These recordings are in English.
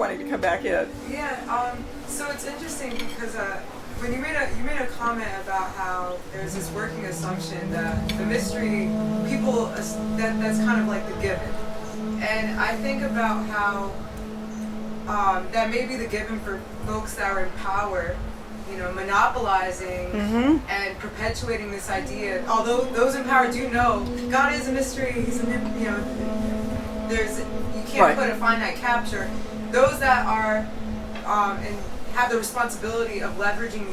wanting to come back in. Yeah. So it's interesting because when you made a comment about how there's this working assumption that the mystery people that's kind of like the given, and I think about how that may be the given for folks that are in power, monopolizing and perpetuating this idea. Although those in power do know God is a mystery, He's you can't put a finite capture. Those that are and have the responsibility of leveraging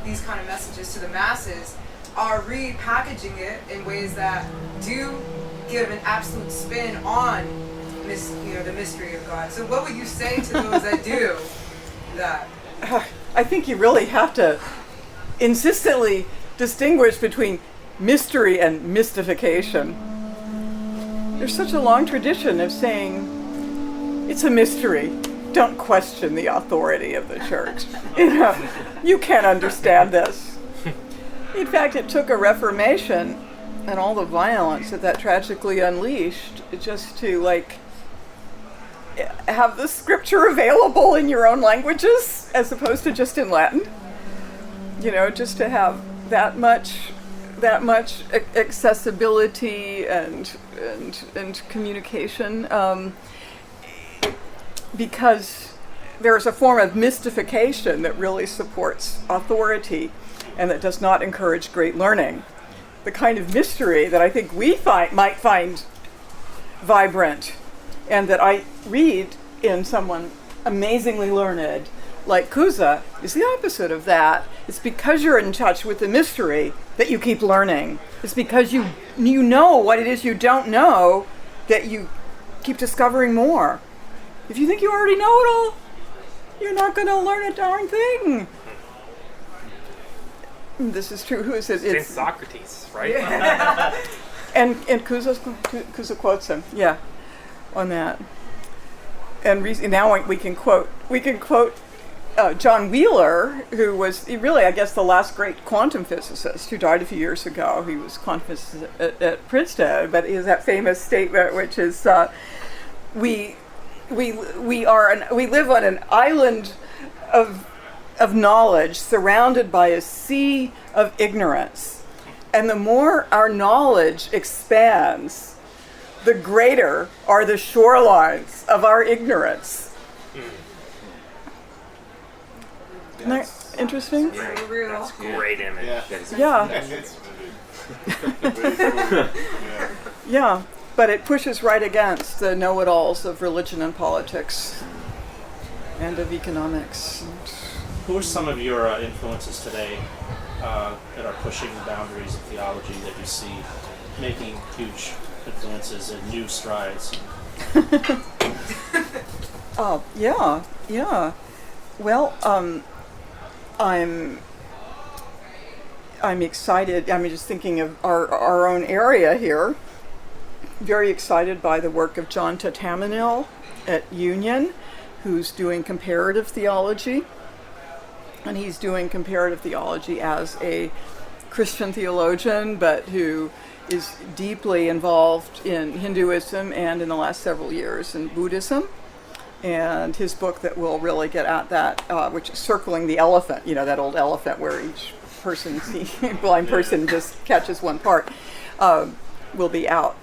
these kind of messages to the masses are repackaging it in ways that do give an absolute spin on the mystery of God. So what would you say to those that do that? I think you really have to insistently distinguish between mystery and mystification. There's such a long tradition of saying it's a mystery. Don't question the authority of the church. You can't understand this. In fact, it took a Reformation and all the violence that tragically unleashed just to have the scripture available in your own languages as opposed to just in Latin. Just to have that much accessibility and communication. Because there's a form of mystification that really supports authority and that does not encourage great learning. The kind of mystery that I think we might find vibrant and that I read in someone amazingly learned like Kuza is the opposite of that. It's because you're in touch with the mystery that you keep learning. It's because you know what it is you don't know that you keep discovering more. If you think you already know it all, you're not going to learn a darn thing. This is true. Who is it? It's Socrates, right? and Kuza quotes him, on that. And now we can quote John Wheeler, who was really, I guess, the last great quantum physicist who died a few years ago. He was quantum physicist at Princeton, but he has that famous statement, which is, we live on an island of knowledge surrounded by a sea of ignorance. And the more our knowledge expands, the greater are the shorelines of our ignorance. Isn't that interesting? That's a great image. Yeah, but it pushes right against the know-it-alls of religion and politics and of economics. Who are some of your influences today that are pushing the boundaries of theology that you see making huge influences and new strides? Well, I'm excited. I'm just thinking of our own area here. Very excited by the work of John Tatamanil at Union, who's doing comparative theology. And he's doing comparative theology as a Christian theologian, but who is deeply involved in Hinduism and in the last several years in Buddhism. And his book that will really get at that, which is Circling the Elephant, that old elephant where each blind person just catches one part, will be out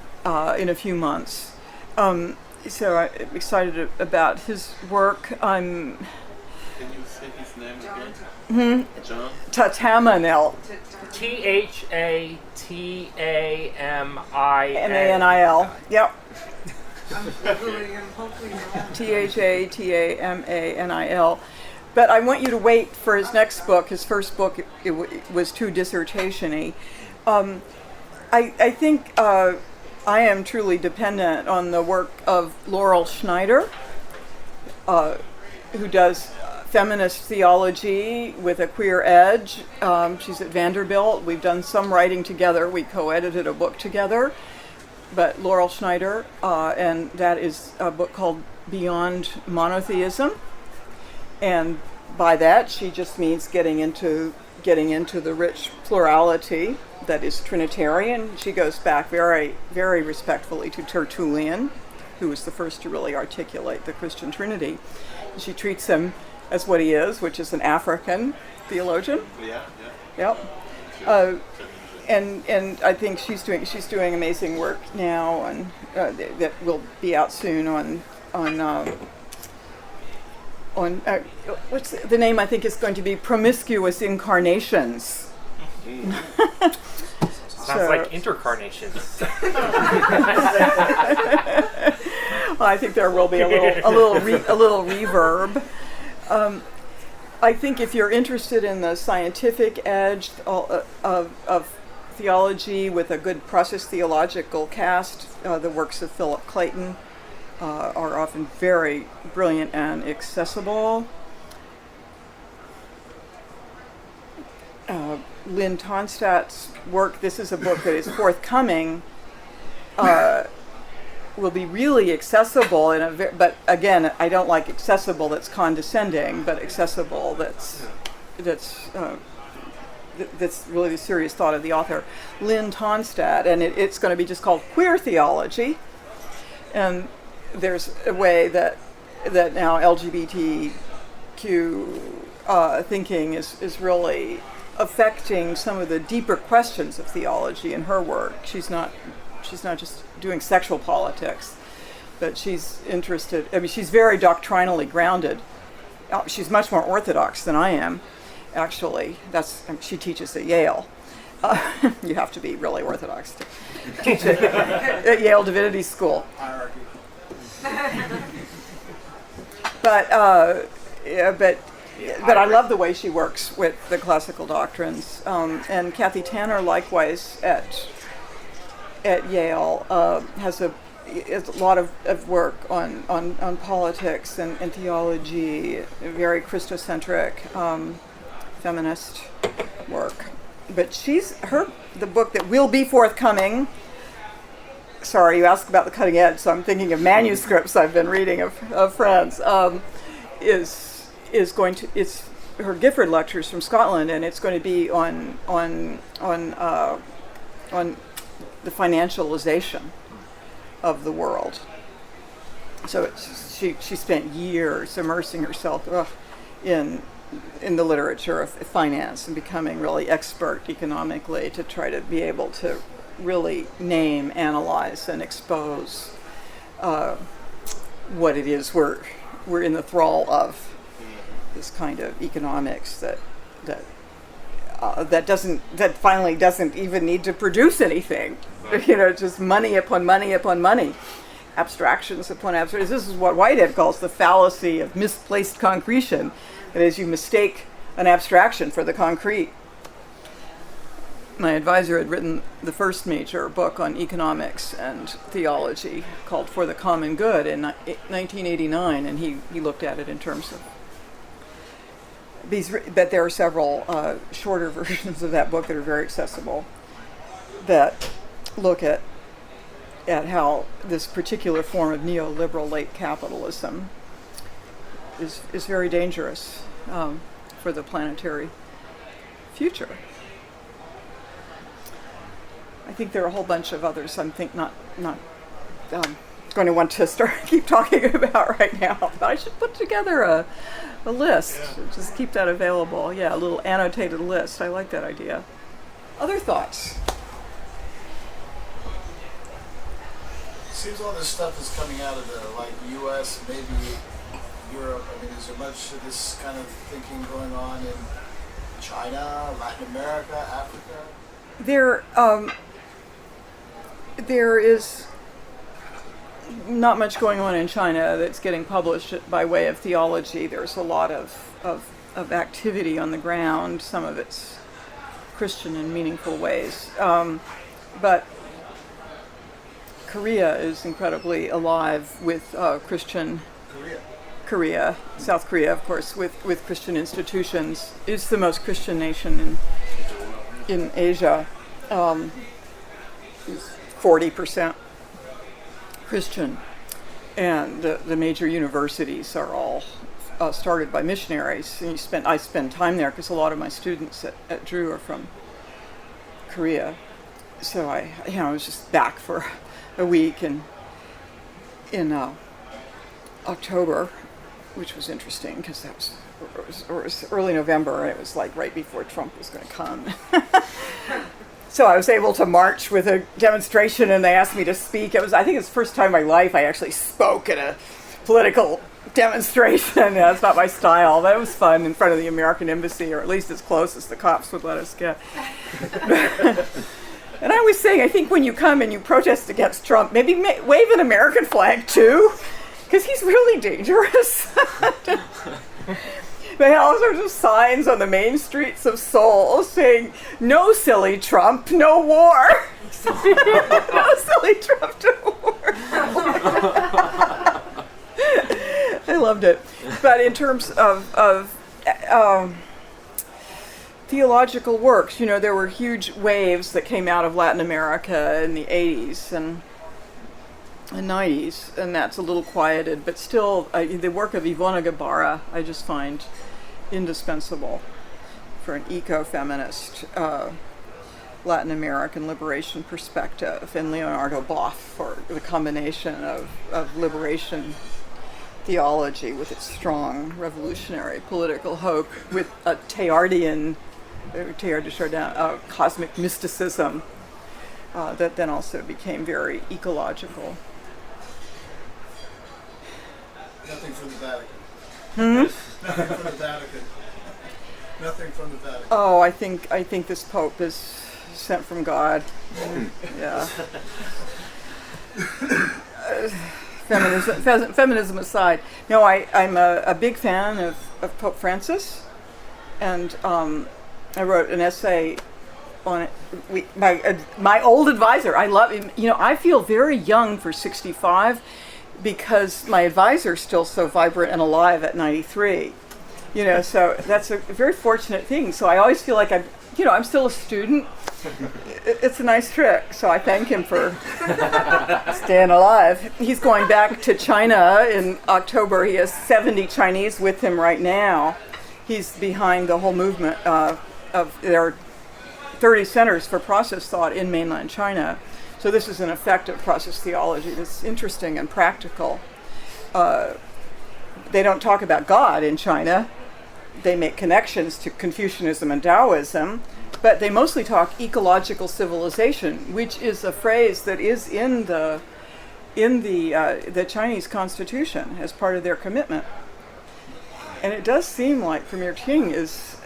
in a few months. So I'm excited about his work. Can you say his name again? John? Tatamanil. ThatamaniL. Yep. ThatamaniL. But I want you to wait for his next book. His first book it was too dissertation-y. I think I am truly dependent on the work of Laurel Schneider, who does feminist theology with a queer edge. She's at Vanderbilt. We've done some writing together. We co-edited a book together. But Laurel Schneider, and that is a book called Beyond Monotheism. And by that, she just means getting into the rich plurality that is Trinitarian. She goes back very, very respectfully to Tertullian who was the first to really articulate the Christian Trinity. She treats him as what he is, which is an African theologian. Yep. And I think she's doing amazing work now, and that will be out soon on what's the name? I think is going to be Promiscuous Incarnations. Sounds like intercarnations. Well, I think there will be a little reverb. I think if you're interested in the scientific edge of theology with a good process theological cast, the works of Philip Clayton are often very brilliant and accessible. Lynn Tonstadt's work, this is a book that is forthcoming, will be really accessible, but again, I don't like accessible that's condescending, but accessible that's really the serious thought of the author, Lynn Tonstadt, and it's going to be just called Queer Theology. And there's a way that now LGBTQ thinking is really affecting some of the deeper questions of theology in her work. She's not just doing sexual politics, but she's interested. I mean, she's very doctrinally grounded. She's much more orthodox than I am, actually. She teaches at Yale. You have to be really orthodox to teach at Yale Divinity School. Hierarchy. But I love the way she works with the classical doctrines. And Kathy Tanner, likewise, at Yale, has a lot of work on politics and theology, very Christocentric, feminist work. But the book that will be forthcoming. Sorry, you asked about the cutting edge, so I'm thinking of manuscripts I've been reading of friends. Is going to, it's her Gifford lectures from Scotland, and it's going to be on the financialization of the world. So she spent years immersing herself in the literature of finance and becoming really expert economically to try to be able to really name, analyze, and expose what it is we're in the thrall of. This kind of economics that finally doesn't even need to produce anything. Just money upon money upon money, abstractions upon abstractions. This is what Whitehead calls the fallacy of misplaced concretion. That is, you mistake an abstraction for the concrete. My advisor had written the first major book on economics and theology called For the Common Good in 1989, and he looked at it in terms of but there are several shorter versions of that book that are very accessible that look at how this particular form of neoliberal late capitalism is very dangerous for the planetary future. I think there are a whole bunch of others I'm not going to want to keep talking about right now, but I should put together a list. Just keep that available. Yeah, a little annotated list. I like that idea. Other thoughts? Seems all this stuff is coming out of the U.S., maybe Europe. I mean, is there much of this kind of thinking going on in China, Latin America, Africa? There is not much going on in China that's getting published by way of theology. There's a lot of activity on the ground. Some of it's Christian in meaningful ways. But Korea is incredibly alive with Christian... Korea, South Korea, of course, with Christian institutions. It's the most Christian nation in Asia. 40% Christian, and the major universities are all started by missionaries. And I spend time there because a lot of my students at Drew are from Korea. So I was just back for a week, and in October, which was interesting because it was early November, and it was like right before Trump was going to come. So I was able to march with a demonstration, and they asked me to speak. I think it's the first time in my life I actually spoke at a political demonstration. It's not my style. That was fun in front of the American embassy, or at least as close as the cops would let us get. And I was saying, I think when you come and you protest against Trump, maybe wave an American flag too, because he's really dangerous. They had all sorts of signs on the main streets of Seoul saying, "No silly Trump, no war." No silly Trump, no war. I loved it. But in terms of theological works, there were huge waves that came out of Latin America in the 80s and 90s, and that's a little quieted, but still the work of Ivona Guevara I just find indispensable for an eco-feminist Latin American liberation perspective, and Leonardo Boff for the combination of liberation theology with its strong revolutionary political hope with a Teilhard de Chardin cosmic mysticism that then also became very ecological. Nothing from the Vatican. Hmm? Nothing from the Vatican. Nothing from the Vatican. Oh, I think this Pope is sent from God. Yeah. Feminism aside, no, I'm a big fan of Pope Francis, and I wrote an essay on it. My old advisor, I love him. I feel very young for 65 because my advisor's still so vibrant and alive at 93. So that's a very fortunate thing. So I always feel like I'm still a student. It's a nice trick, so I thank him for staying alive. He's going back to China in October. He has 70 Chinese with him right now. He's behind the whole movement there are 30 centers for process thought in mainland China. So this is an effective process theology that's interesting and practical. They don't talk about God in China. They make connections to Confucianism and Taoism, but they mostly talk ecological civilization, which is a phrase that is in the Chinese constitution as part of their commitment. And it does seem like Premier Qing is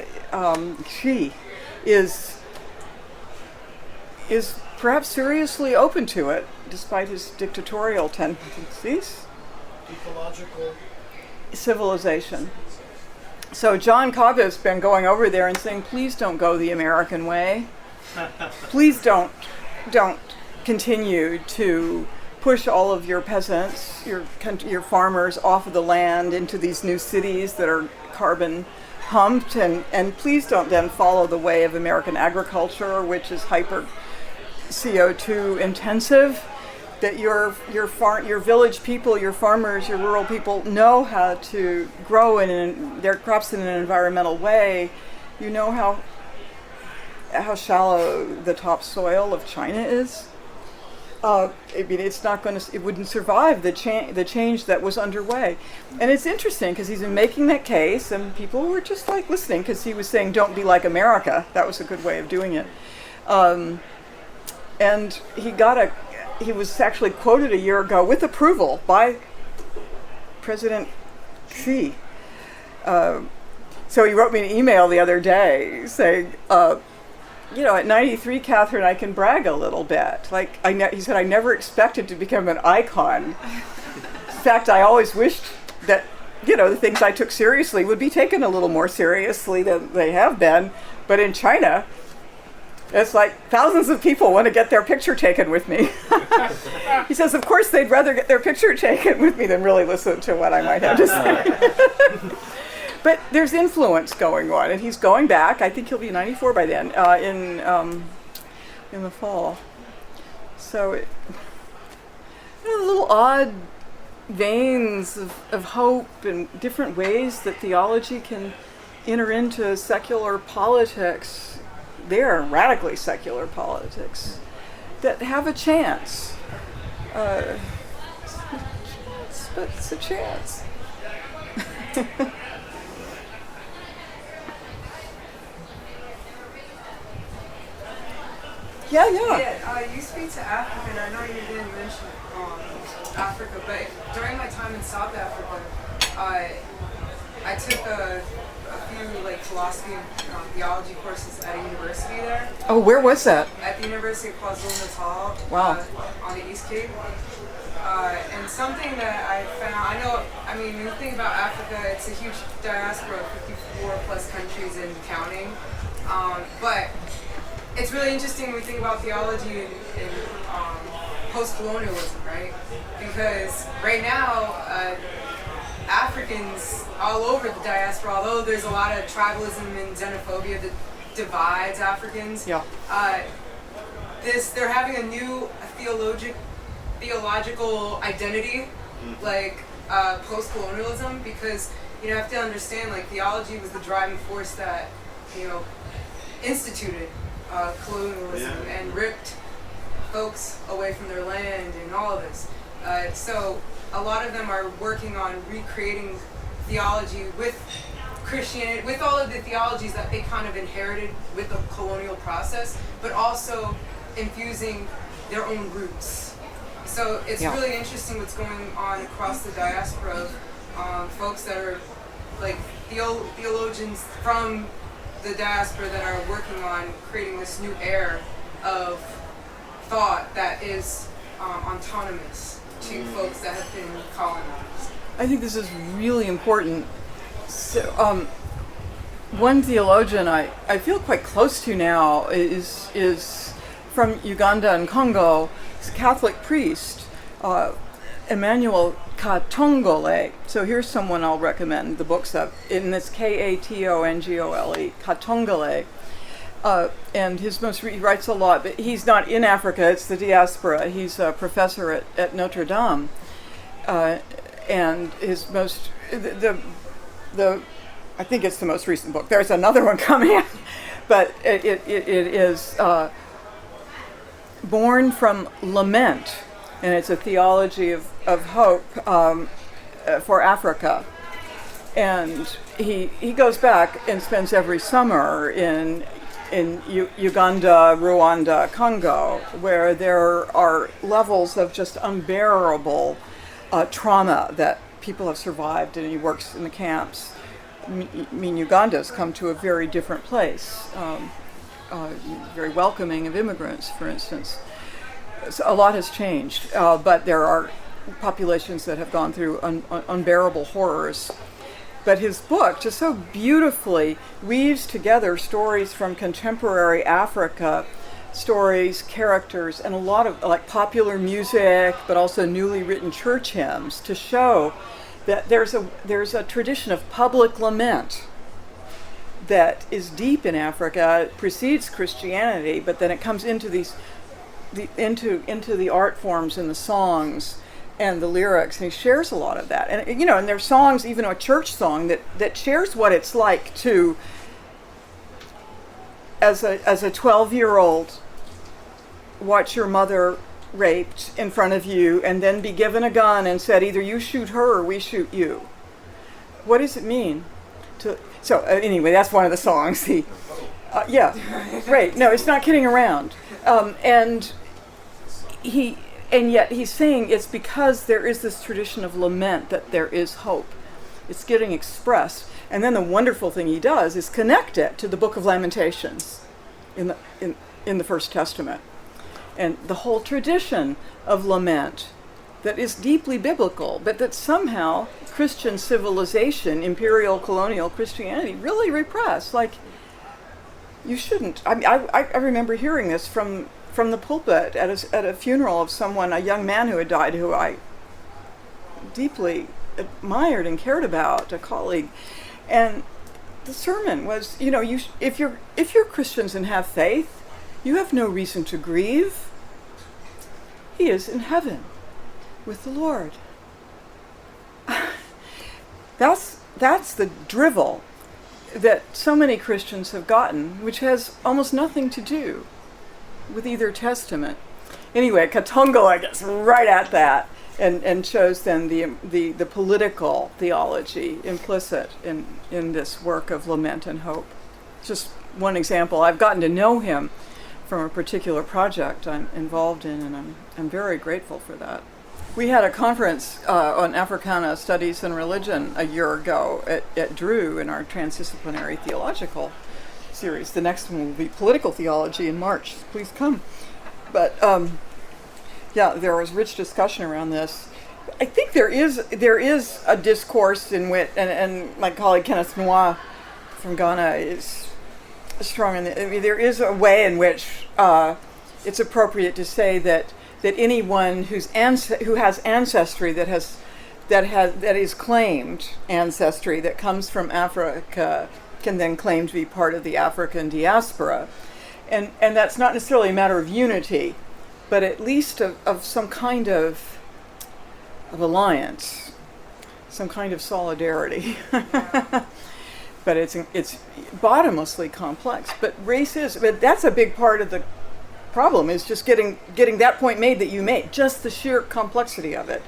perhaps seriously open to it, despite his dictatorial tendencies. Ecological civilization. So John Cobbe's been going over there and saying, please don't go the American way. Please don't continue to push all of your peasants, your farmers off of the land into these new cities that are carbon pumped, and please don't then follow the way of American agriculture, which is hyper CO2 intensive. That your village people, your farmers, your rural people know how to grow their crops in an environmental way. You know how shallow the topsoil of China is. It wouldn't survive the change that was underway. And it's interesting because he's been making that case, and people were just like listening because he was saying, "Don't be like America." That was a good way of doing it. And he was actually quoted a year ago with approval by President Xi. So he wrote me an email the other day saying, at 93, Catherine, I can brag a little bit. He said, I never expected to become an icon. In fact, I always wished that, the things I took seriously would be taken a little more seriously than they have been. But in China, it's like thousands of people want to get their picture taken with me. He says, of course, they'd rather get their picture taken with me than really listen to what I might have to say. But there's influence going on, and he's going back. I think he'll be 94 by then, in the fall. So, little odd veins of hope and different ways that theology can enter into secular politics. They're radically secular politics that have a chance. but it's a chance. Yeah. Yeah, you speak to Africa, and I know you didn't mention Africa, but during my time in South Africa, I took a few like philosophy and theology courses at a university there. Oh, where was that? At the University of KwaZulu-Natal. Wow. On the East Cape. And something that I found, when you think about Africa, it's a huge diaspora of 54 plus countries and counting. But it's really interesting when we think about theology in post-colonialism, right? Because right now, Africans all over the diaspora, although there's a lot of tribalism and xenophobia that divides Africans, they're having a new theological identity, like post-colonialism, because you have to understand, like, theology was the driving force that instituted colonialism and ripped folks away from their land and all of this. So a lot of them are working on recreating theology with Christianity, with all of the theologies that they kind of inherited with the colonial process, but also infusing their own roots. So it's really interesting what's going on across the diaspora of folks that are like theologians from the diaspora that are working on creating this new era of thought that is autonomous to folks that have been colonized. I think this is really important. So, one theologian I feel quite close to now is from Uganda and Congo. He's a Catholic priest, Emmanuel Katongole. So here's someone I'll recommend the books of. And it's Katongole, Katongole. And his he writes a lot, but he's not in Africa, it's the diaspora. He's a professor at Notre Dame. And his most, I think it's the most recent book. There's another one coming out, but it is Born from Lament, and it's a theology of hope for Africa. And he goes back and spends every summer in Uganda, Rwanda, Congo, where there are levels of just unbearable trauma that people have survived, and he works in the camps. Uganda's come to a very different place, very welcoming of immigrants, for instance. So a lot has changed, but there are populations that have gone through unbearable horrors. But his book just so beautifully weaves together stories from contemporary Africa, stories, characters, and a lot of like popular music, but also newly written church hymns to show that there's a tradition of public lament that is deep in Africa. It precedes Christianity, but then it comes into into the art forms and the songs and the lyrics, and he shares a lot of that. And and there's songs, even a church song that shares what it's like to, as a 12-year-old, watch your mother raped in front of you and then be given a gun and said, either you shoot her or we shoot you. What does it mean to? So anyway, that's one of the songs. Right. No, it's not kidding around. And yet he's saying it's because there is this tradition of lament that there is hope. It's getting expressed. And then the wonderful thing he does is connect it to the Book of Lamentations in the First Testament. And the whole tradition of lament that is deeply biblical, but that somehow Christian civilization, imperial colonial Christianity, really repressed. Like, you shouldn't. I remember hearing this from the pulpit at a funeral of someone, a young man who had died, who I deeply admired and cared about, a colleague. And the sermon was, if you're Christians and have faith, you have no reason to grieve. He is in heaven with the Lord. That's the drivel that so many Christians have gotten, which has almost nothing to do with either testament. Anyway, Katongo, I guess, right at that. and shows then the political theology implicit in this work of lament and hope. Just one example. I've gotten to know him from a particular project I'm involved in, and I'm very grateful for that. We had a conference on Africana Studies and Religion a year ago at Drew in our transdisciplinary theological series. The next one will be political theology in March. Please come. But yeah, there was rich discussion around this. I think there is a discourse in which, and my colleague Kenneth Noir from Ghana is strong in it. I mean, there is a way in which it's appropriate to say that anyone who has ancestry that is claimed ancestry that comes from Africa can then claim to be part of the African diaspora, and that's not necessarily a matter of unity, but at least of some kind of alliance, some kind of solidarity. But it's bottomlessly complex. But that's a big part of the problem, is just getting that point made that you made, just the sheer complexity of it.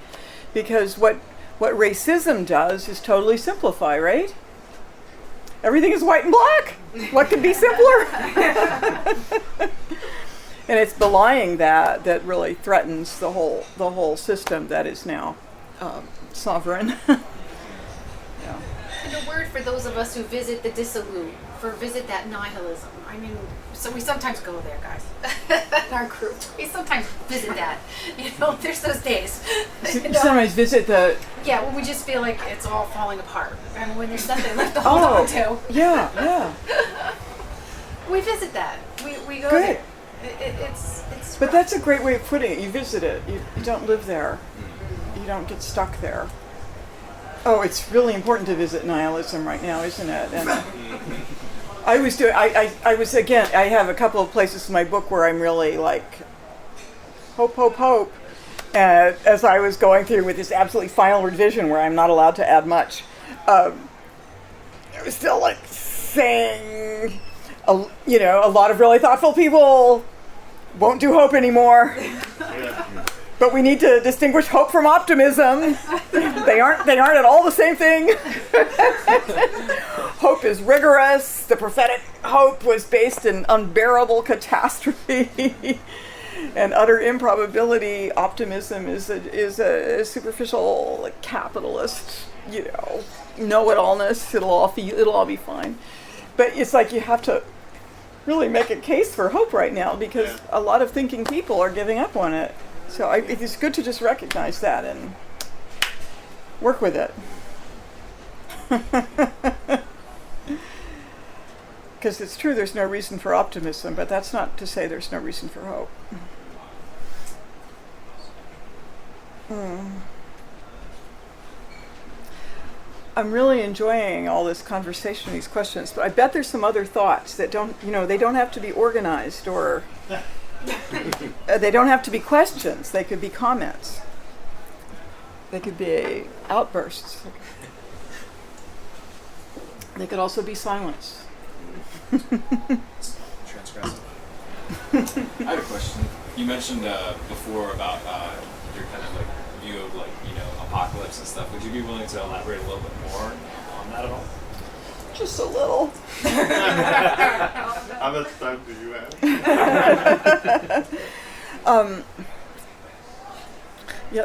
Because what racism does is totally simplify, right? Everything is white and black. What could be simpler? And it's belying that really threatens the whole system that is now sovereign. Yeah. And a word for those of us who visit the dissolute, visit that nihilism. I mean, so we sometimes go there, guys. In our group, we sometimes visit that. There's those days. Sometimes visit the... Yeah, when we just feel like it's all falling apart, and when there's nothing left to hold on to. Yeah. We visit that. We go Good. there. It's But that's a great way of putting it. You visit it. You don't live there. You don't get stuck there. Oh, it's really important to visit nihilism right now, isn't it? And I have a couple of places in my book where I'm really like, hope. As I was going through with this absolutely final revision where I'm not allowed to add much, I was still like saying, a lot of really thoughtful people won't do hope anymore. But we need to distinguish hope from optimism. They aren't at all the same thing. Hope is rigorous. The prophetic hope was based in unbearable catastrophe and utter improbability. Optimism is a superficial, like, capitalist, know-it-allness. It'll all be fine. But it's like you have to really make a case for hope right now, because a lot of thinking people are giving up on it. So it's good to just recognize that and work with it. Because it's true there's no reason for optimism, but that's not to say there's no reason for hope. I'm really enjoying all this conversation, these questions, but I bet there's some other thoughts that they don't have to be organized, or they don't have to be questions. They could be comments. They could be outbursts. They could also be silence. Transgressive. I have a question. You mentioned before about your kind of like view of apocalypse and stuff. Would you be willing to elaborate a little bit more on that at all? Just a little. How much time do you have?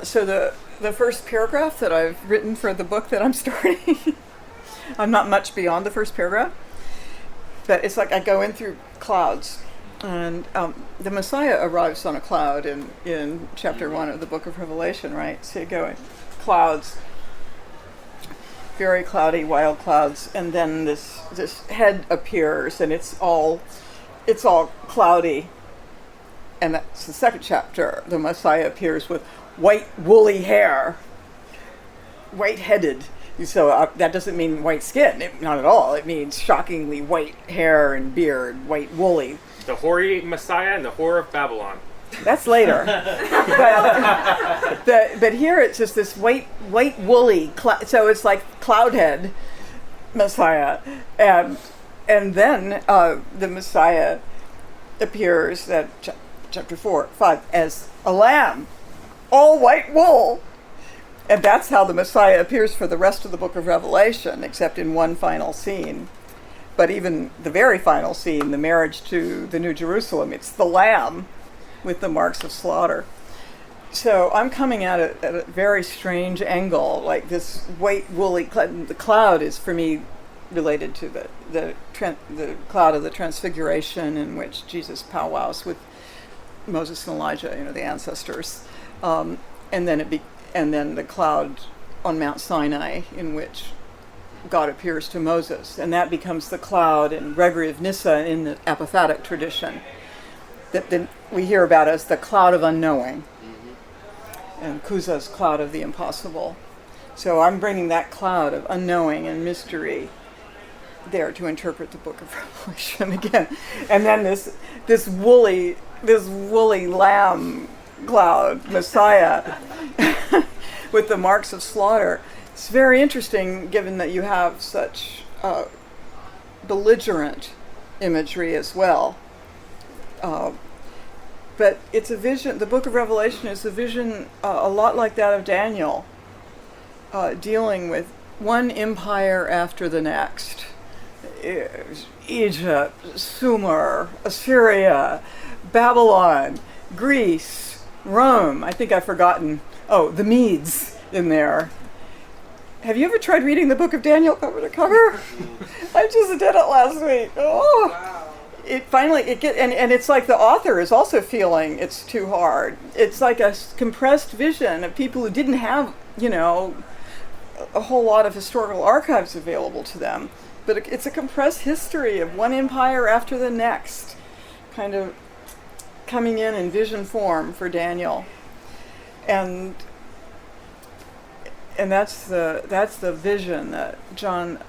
So the first paragraph that I've written for the book that I'm starting, I'm not much beyond the first paragraph, but it's like I go in through clouds, and the Messiah arrives on a cloud in chapter 1 of the book of Revelation, right? So you go in clouds, very cloudy, wild clouds, and then this head appears, and it's all cloudy. And that's the second chapter. The Messiah appears with white woolly hair, white-headed. So that doesn't mean white skin, not at all. It means shockingly white hair and beard, white woolly. The hoary Messiah and the whore of Babylon. That's later. but here it's just this white woolly, so it's like cloudhead Messiah. And then the Messiah appears at chapter 4, 5 as a lamb, all white wool, And that's how the Messiah appears for the rest of the book of Revelation, except in one final scene. But even the very final scene, the marriage to the New Jerusalem, it's the Lamb with the marks of slaughter. So I'm coming at it at a very strange angle, like this white woolly cloud. The cloud is for me related to the cloud of the Transfiguration, in which Jesus powwows with Moses and Elijah, the ancestors, and then the cloud on Mount Sinai, in which God appears to Moses, and that becomes the cloud in Gregory of Nyssa in the apophatic tradition that we hear about as the cloud of unknowing, and Kuza's cloud of the impossible. So I'm bringing that cloud of unknowing and mystery there to interpret the book of Revelation again, and then this woolly lamb cloud Messiah with the marks of slaughter. It's very interesting, given that you have such belligerent imagery as well. But it's a vision. The book of Revelation is a vision a lot like that of Daniel, dealing with one empire after the next. Egypt, Sumer, Assyria, Babylon, Greece, Rome. I think I've forgotten. Oh, the Medes in there. Have you ever tried reading the book of Daniel cover to cover? I just did it last week. Oh, Wow. And it's like the author is also feeling it's too hard. It's like a compressed vision of people who didn't have, a whole lot of historical archives available to them. But it's a compressed history of one empire after the next, kind of coming in vision form for Daniel. And that's the vision that John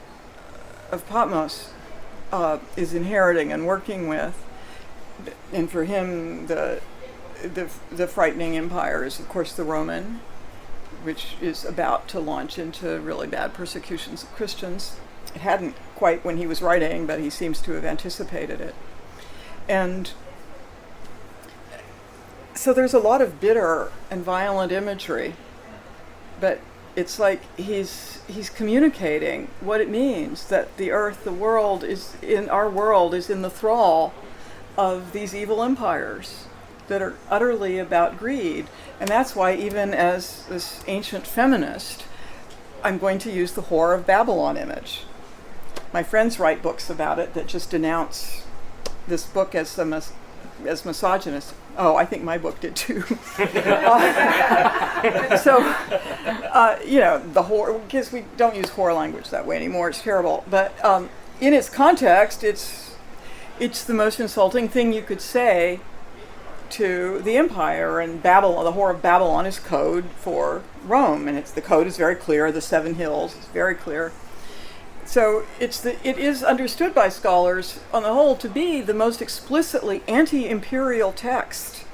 of Patmos is inheriting and working with. And for him, the frightening empire is, of course, the Roman, which is about to launch into really bad persecutions of Christians. It hadn't quite when he was writing, but he seems to have anticipated it. And so there's a lot of bitter and violent imagery, but it's like he's communicating what it means that the earth, our world is in the thrall of these evil empires that are utterly about greed. And that's why, even as this ancient feminist, I'm going to use the Whore of Babylon image. My friends write books about it that just denounce this book as misogynist. Oh, I think my book did too. The whore, because we don't use whore language that way anymore. It's terrible. But in its context, it's the most insulting thing you could say to the empire. And Babylon, the Whore of Babylon, is code for Rome, and the code is very clear. The 7 hills is very clear. So it is understood by scholars on the whole to be the most explicitly anti-imperial text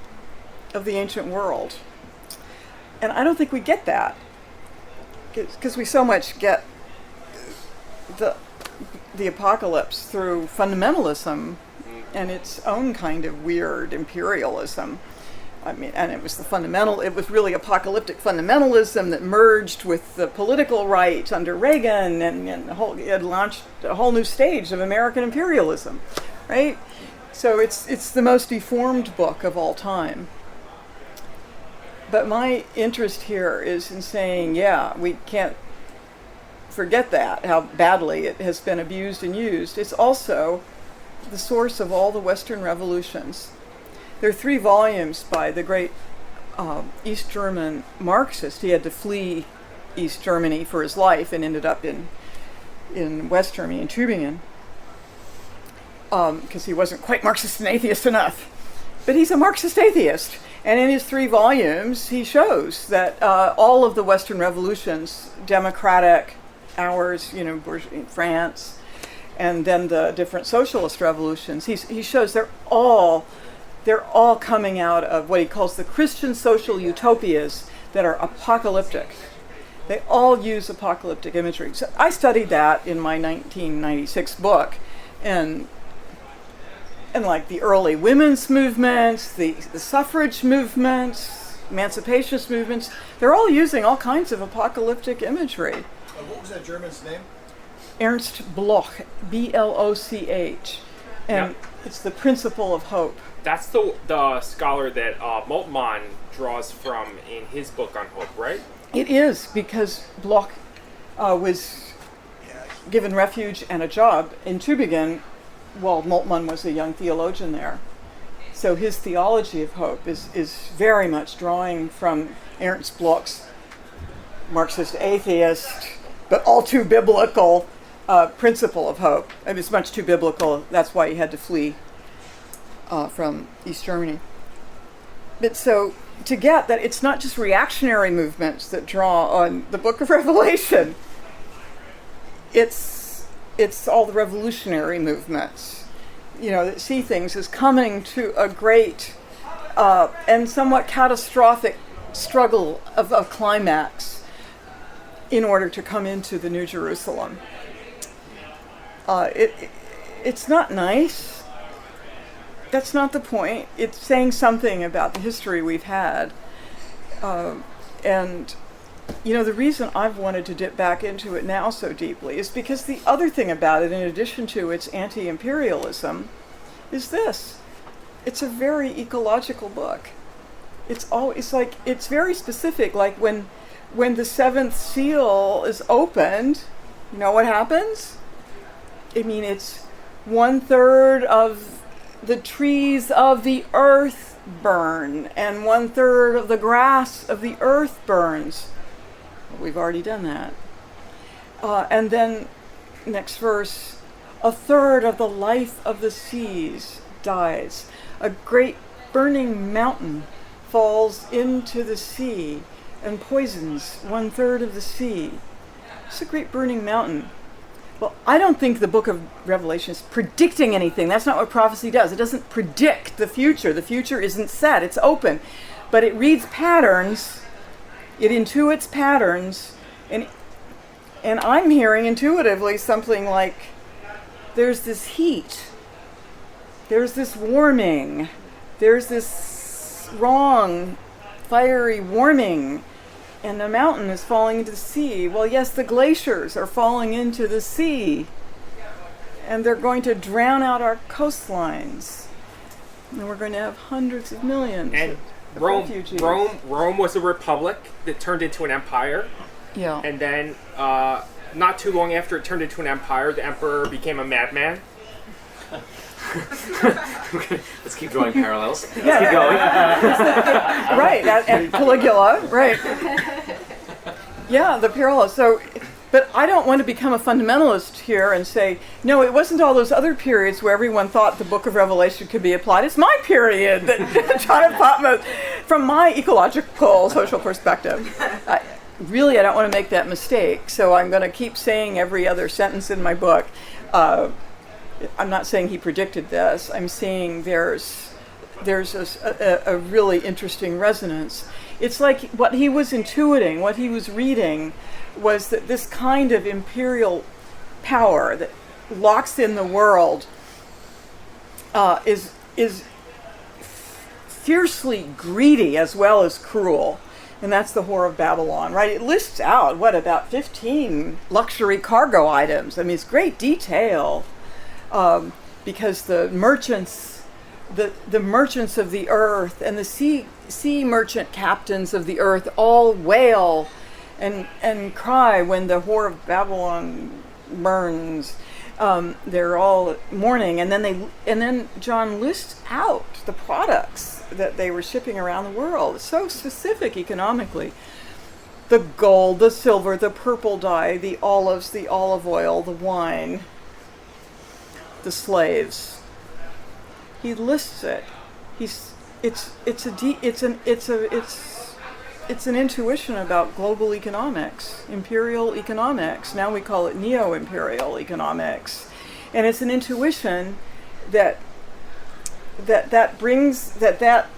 of the ancient world. And I don't think we get that, because we so much get the apocalypse through fundamentalism and its own kind of weird imperialism. I mean, and it was really apocalyptic fundamentalism that merged with the political right under Reagan, and it launched a whole new stage of American imperialism, right? So it's the most deformed book of all time. But my interest here is in saying, we can't forget how badly it has been abused and used. It's also the source of all the Western revolutions. There are 3 volumes by the great East German Marxist. He had to flee East Germany for his life and ended up in West Germany, in Tübingen, because he wasn't quite Marxist and atheist enough. But he's a Marxist atheist. And in his 3 volumes, he shows that all of the Western revolutions, democratic, ours, in France, and then the different socialist revolutions, he shows they're all coming out of what he calls the Christian social utopias that are apocalyptic. They all use apocalyptic imagery. So I studied that in my 1996 book, and like the early women's movements, the suffrage movements, emancipationist movements, they're all using all kinds of apocalyptic imagery. What was that German's name? Ernst Bloch, B-L-O-C-H, and it's the principle of hope. That's the scholar that Moltmann draws from in his book on hope, right? It is, because Bloch was given refuge and a job in Tübingen while Moltmann was a young theologian there. So his theology of hope is very much drawing from Ernst Bloch's Marxist atheist, but all too biblical principle of hope. I mean, it's much too biblical. That's why he had to flee from East Germany. But so to get that it's not just reactionary movements that draw on the Book of Revelation. It's all the revolutionary movements, that see things as coming to a great and somewhat catastrophic struggle of a climax in order to come into the New Jerusalem. It's not nice. That's not the point. It's saying something about the history we've had. And the reason I've wanted to dip back into it now so deeply is because the other thing about it, in addition to its anti-imperialism, is this. It's a very ecological book. It's very specific. Like when the seventh seal is opened, you know what happens? I mean, it's 1/3 of the trees of the earth burn, and 1/3 of the grass of the earth burns. We've already done that. And then, next verse, 1/3 of the life of the seas dies. A great burning mountain falls into the sea and poisons 1/3 of the sea. It's a great burning mountain. Well, I don't think the book of Revelation is predicting anything. That's not what prophecy does. It doesn't predict the future. The future isn't set. It's open. But it reads patterns. It intuits patterns. And I'm hearing intuitively something like, there's this heat. There's this warming. There's this wrong, fiery warming. And the mountain is falling into the sea. Well, yes, the glaciers are falling into the sea. And they're going to drown out our coastlines. And we're going to have hundreds of millions and of refugees. Rome was a republic that turned into an empire. Yeah. And then, not too long after it turned into an empire, the emperor became a madman. Let's keep drawing parallels. Let's keep going. Right, and Caligula, right. Yeah, the parallel. So, but I don't want to become a fundamentalist here and say, no, it wasn't all those other periods where everyone thought the Book of Revelation could be applied. It's my period that John thought from my ecological, social perspective. I don't want to make that mistake, so I'm going to keep saying every other sentence in my book. I'm not saying he predicted this. I'm saying there's a really interesting resonance. It's like what he was intuiting, what he was reading, was that this kind of imperial power that locks in the world is fiercely greedy as well as cruel. And that's the Whore of Babylon, right? It lists out, about 15 luxury cargo items. I mean, it's great detail. Because the merchants of the earth and the sea merchant captains of the earth all wail and cry when the Whore of Babylon burns. They're all mourning, and then John lists out the products that they were shipping around the world. It's so specific economically. The gold, the silver, the purple dye, the olives, the olive oil, the wine, the slaves. He lists it. It's an intuition about global economics, imperial economics. Now we call it neo-imperial economics, and it's an intuition that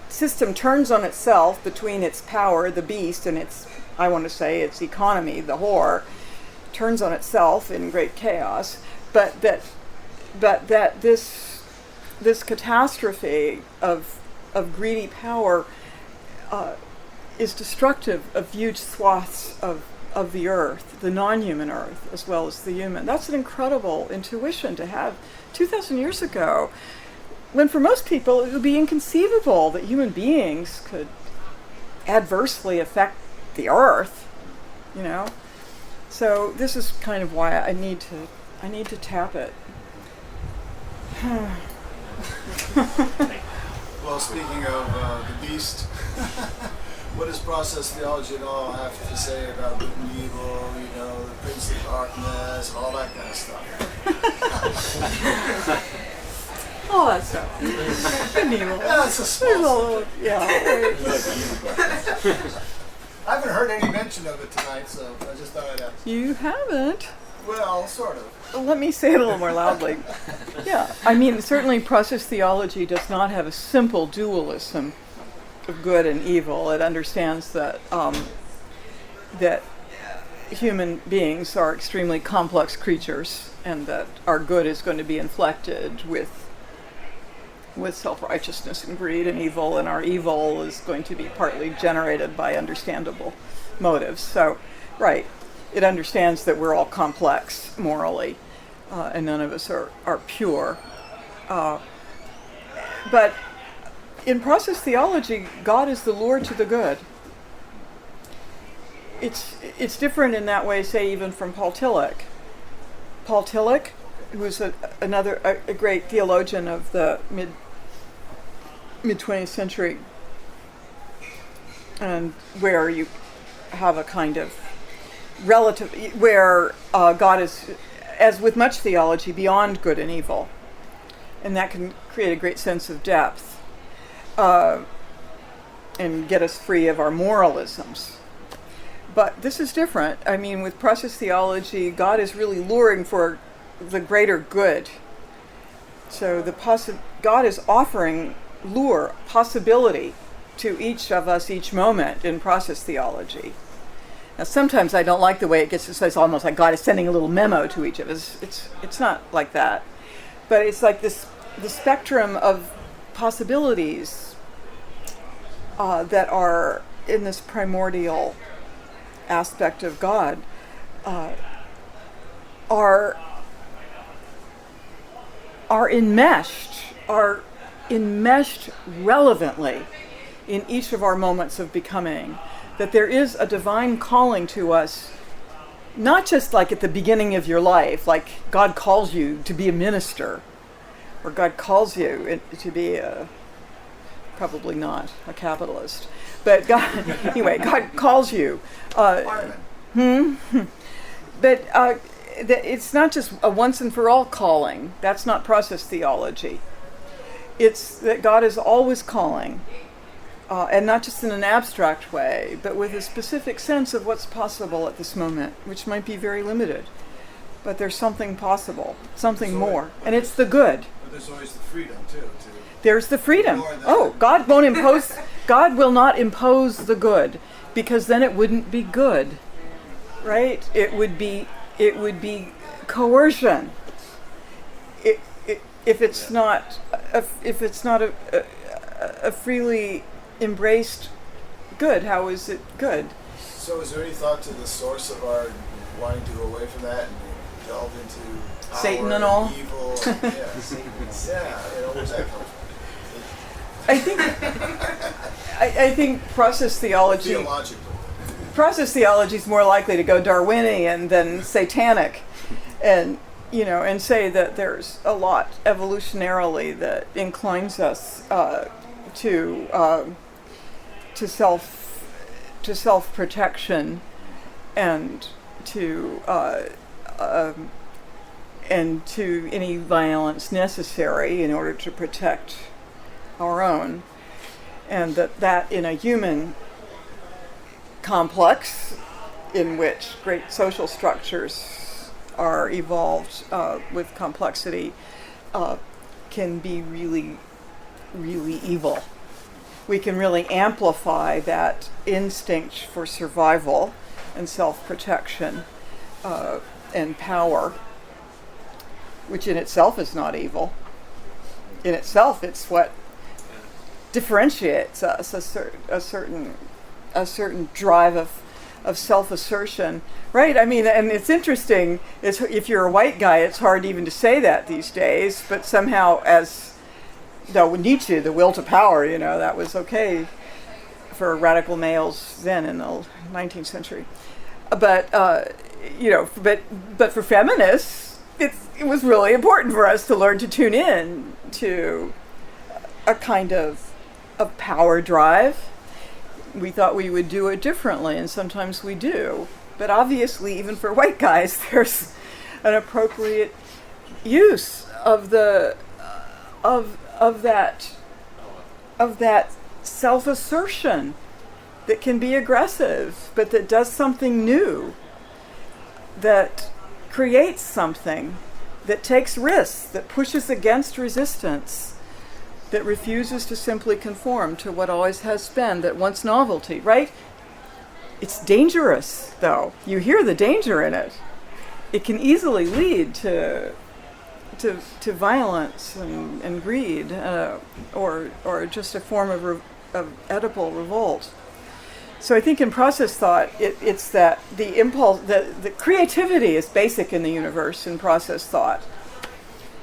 system turns on itself between its power, the beast, and its economy, the whore, turns on itself in great chaos. But that this catastrophe of greedy power is destructive of huge swaths of the earth, the non-human earth, as well as the human. That's an incredible intuition to have 2,000 years ago, when for most people it would be inconceivable that human beings could adversely affect the earth, you know. So this is kind of why I need to tap it. Well, speaking of the beast, what does process theology at all have to say about good and evil, you know, the prince of darkness, and all that kind of stuff? Oh, that's so good and evil. Yeah, it's a small There's a little, yeah. I haven't heard any mention of it tonight, so I just thought I'd ask. You haven't? Well, sort of. Let me say it a little more loudly. Yeah, I mean, certainly process theology does not have a simple dualism of good and evil. It understands that that human beings are extremely complex creatures, and that our good is going to be inflected with self-righteousness and greed and evil, and our evil is going to be partly generated by understandable motives. So, right, it understands that we're all complex morally, and none of us are pure. But in process theology, God is the lure to the good. It's different in that way, say, even from Paul Tillich. Paul Tillich, who was a great theologian of the mid-20th century, and where you have a kind of relative, where God is, as with much theology, beyond good and evil, and that can create a great sense of depth and get us free of our moralisms. But this is different. I mean, with process theology, God is really luring for the greater good. So God is offering possibility to each of us each moment in process theology. Now, sometimes I don't like the way it gets. It's almost like God is sending a little memo to each of us. It's not like that, but it's like the spectrum of possibilities that are in this primordial aspect of God are enmeshed relevantly in each of our moments of becoming. That there is a divine calling to us, not just like at the beginning of your life, like God calls you to be a minister, or God calls you to be probably not a capitalist, but God calls you. But it's not just a once and for all calling. That's not process theology. It's that God is always calling. And not just in an abstract way, but with a specific sense of what's possible at this moment, which might be very limited. But there's something possible, something more. And it's the good. But there's always the freedom, too. There's the freedom. God won't impose, God will not impose the good, because then it wouldn't be good, right? It would be coercion. If it's not a freely embraced good, how is it good? So is there any thought to the source of our wanting to go away from that and delve into power Satan and all? Evil? Where's that come from? I think process theology is more likely to go Darwinian than satanic, and say that there's a lot evolutionarily that inclines us to self-protection and to any violence necessary in order to protect our own, and that in a human complex in which great social structures are evolved with complexity can be really, really evil. We can really amplify that instinct for survival and self-protection and power, which in itself is not evil. In itself, it's what differentiates us, a certain a certain drive of self-assertion, right? I mean, and it's interesting, if you're a white guy, it's hard even to say that these days, but somehow with Nietzsche, the will to power, that was okay for radical males then in the 19th century. But, but for feminists, it was really important for us to learn to tune in to a kind of power drive. We thought we would do it differently, and sometimes we do. But obviously, even for white guys, there's an appropriate use of the of that self-assertion that can be aggressive, but that does something new, that creates something, that takes risks, that pushes against resistance, that refuses to simply conform to what always has been, that wants novelty, right? It's dangerous, though. You hear the danger in it. It can easily lead to violence and greed, or just a form of Oedipal revolt. So I think in process thought, it's that the impulse, the creativity is basic in the universe in process thought.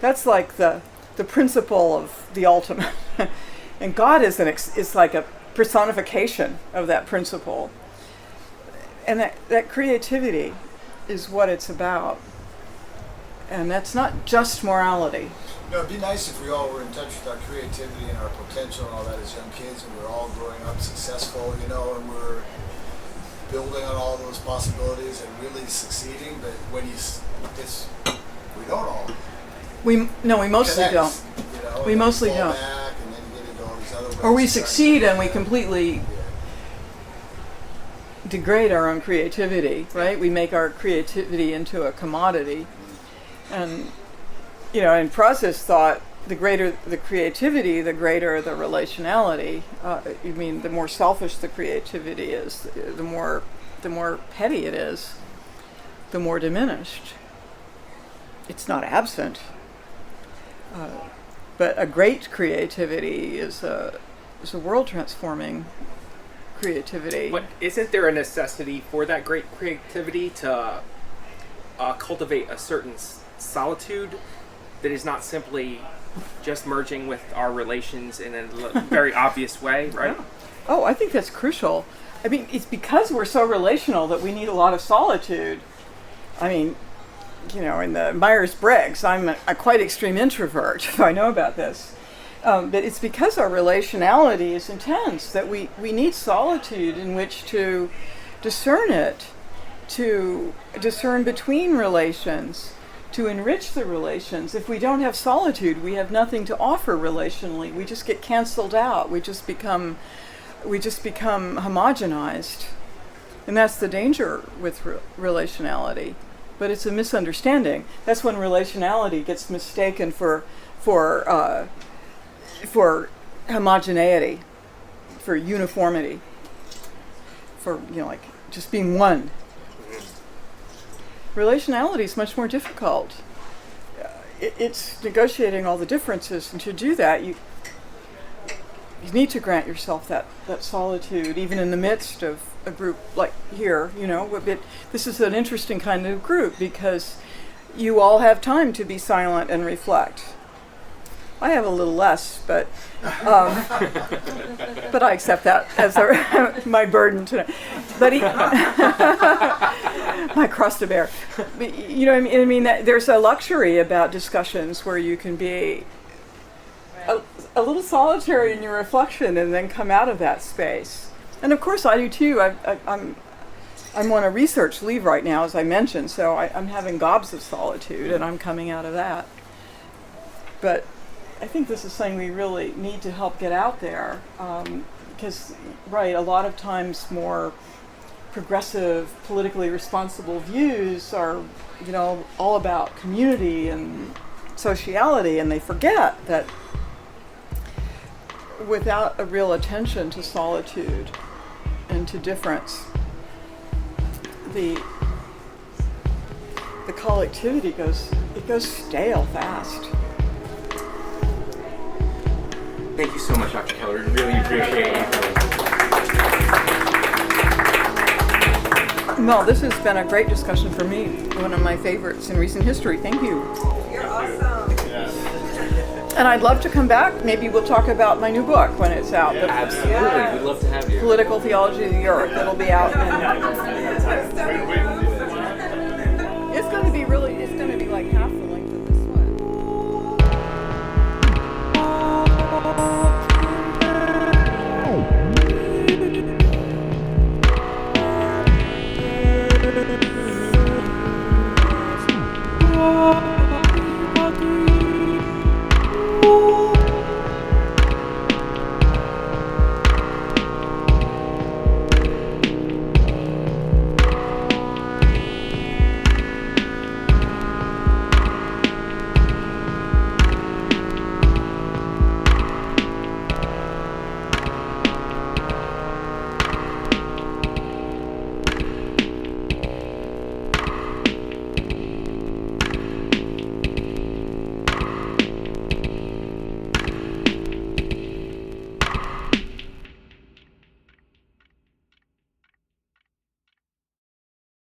That's like the principle of the ultimate. And God is like a personification of that principle. And that creativity is what it's about. And that's not just morality. It'd be nice if we all were in touch with our creativity and our potential and all that as young kids, and we're all growing up successful, and we're building on all those possibilities and really succeeding. But when we don't all. We mostly connect, don't. We mostly don't. Back and then get into all these other ways or we succeed and we completely degrade our own creativity, right? We make our creativity into a commodity. And, in process thought, the greater the creativity, the greater the relationality. The more selfish the creativity is, the more petty it is, the more diminished. It's not absent. But a great creativity is a world-transforming creativity. But isn't there a necessity for that great creativity to cultivate a certain solitude that is not simply just merging with our relations in a very obvious way, right? Yeah. Oh, I think that's crucial. I mean, it's because we're so relational that we need a lot of solitude. I mean, in the Myers-Briggs, I'm a quite extreme introvert, if I know about this. But it's because our relationality is intense that we need solitude in which to discern it, to discern between relations, to enrich the relations. If we don't have solitude, we have nothing to offer relationally. We just get canceled out. We just become homogenized. And that's the danger with relationality. But it's a misunderstanding. That's when relationality gets mistaken for homogeneity, for uniformity, for like just being one. Relationality is much more difficult. It's negotiating all the differences, and to do that, you need to grant yourself that solitude, even in the midst of a group like here. This is an interesting kind of group because you all have time to be silent and reflect. I have a little less, but I accept that as my burden tonight. But my cross to bear. But, I mean, there's a luxury about discussions where you can be a little solitary in your reflection and then come out of that space. And of course, I do too. I'm on a research leave right now, as I mentioned, so I'm having gobs of solitude, and I'm coming out of that. But I think this is something we really need to help get out there, because, a lot of times more progressive, politically responsible views are, all about community and sociality, and they forget that without a real attention to solitude and to difference, the collectivity goes stale fast. Thank you so much, Dr. Keller. Really appreciate it. Well, this has been a great discussion for me. One of my favorites in recent history. Thank you. You're awesome. And I'd love to come back. Maybe we'll talk about my new book when it's out. The Absolutely, we'd love to have you. Political Theology of the Earth. It'll be out in So